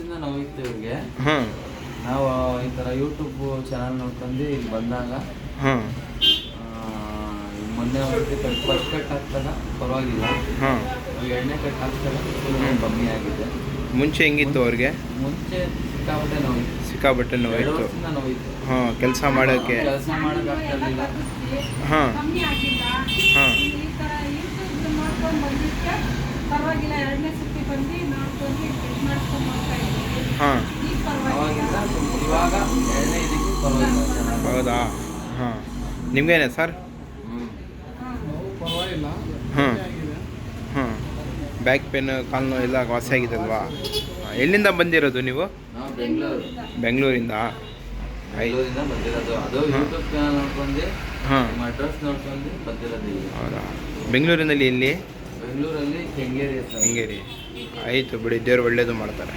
ವರ್ಷದಿಂದ ನೋವಿತ್ತು ಇವ್ರಿಗೆ. ಹಾಂ ನಾವು ಈ ಥರ ಯೂಟ್ಯೂಬ್ ಚಾನಲ್ ನೋಡ್ಕೊಂಡು ಇಲ್ಲಿ ಬಂದಾಗ ಹಾಂ ಮೊನ್ನೆ ಒಂದು ಫಸ್ಟ್ ಕಟ್ ಆಗ್ತದ ಪರವಾಗಿಲ್ಲ. ಹಾಂ ಎರಡನೇ ಕಟ್ ಆಗ್ತದ ಕಮ್ಮಿ ಆಗಿದೆ. ಮುಂಚೆ ಹೆಂಗಿತ್ತು ಅವ್ರಿಗೆ? ಮುಂಚೆ ಸಿಕ್ಕಾಪಟ್ಟೆ ನೋವಿತ್ತು. ಸಿಕ್ಕಾಪಟ್ಟೆ 2 ನೋವಾಯಿತು. ವರ್ಷದಿಂದ ನೋವಿತ್ತು. ಹಾಂ ಕೆಲಸ ಮಾಡೋಕ್ಕೆ. ಕೆಲಸ ಮಾಡೋಕ್ಕಾಗ್ತಿರ್ಲಿಲ್ಲ. ಹಾಂ ಹಾಂ ಪರವಾಗಿಲ್ಲ, 2ನೇ ಸತಿ ಬಂದು ನೋಡ್ಕೊಂಡು ಟೆಸ್ಟ್ ಮಾಡ್ಕೊಂಡು ಹೋಗ್ತಾ ಇದ್ದೀವಿ. ಹಾಂ ಅವಾಗಿಂದ ಇವಾಗ 2ನೇ ಇದಕ್ಕೆ ಪರವಾಗಿಲ್ಲ ಚೆನ್ನಾಗಿ. ಹೌದಾ? ಹಾಂ ನಿಮಗೇನೆ ಸರ್? ಪರವಾಗಿಲ್ಲ. ಹಾಂ ಹಾಂ ಬ್ಯಾಕ್ ಪೇನ್ ಕಾಲು ನೋವು ಎಲ್ಲ ವಾಸಿ ಆಗಿದೆ ಅಲ್ವಾ? ಎಲ್ಲಿಂದ ಬಂದಿರೋದು ನೀವು? ನಾವು ಬೆಂಗಳೂರಿಂದ ಬೆಂಗಳೂರಿಂದ ಬಂದಿರೋದು. ಅದು ಯೂಟ್ಯೂಬ್ ಚಾನಲ್ ನೋಡ್ಕೊಂಡು ಹಾಂ ನಿಮ್ಮ ಅಡ್ರೆಸ್ ನೋಡ್ಕೊಂಡು ಬಂದಿರೋದು ಇಲ್ಲಿ. ಹೌದಾ? ಬೆಂಗಳೂರಿನಲ್ಲಿ ಎಲ್ಲಿ? ಬೆಂಗಳೂರಲ್ಲಿ ಕೆಂಗೇರಿ. ಕೆಂಗೇರಿ. ಆಯಿತು ಬಿಡಿ, ದೇವ್ರು ಒಳ್ಳೇದು ಮಾಡ್ತಾರೆ.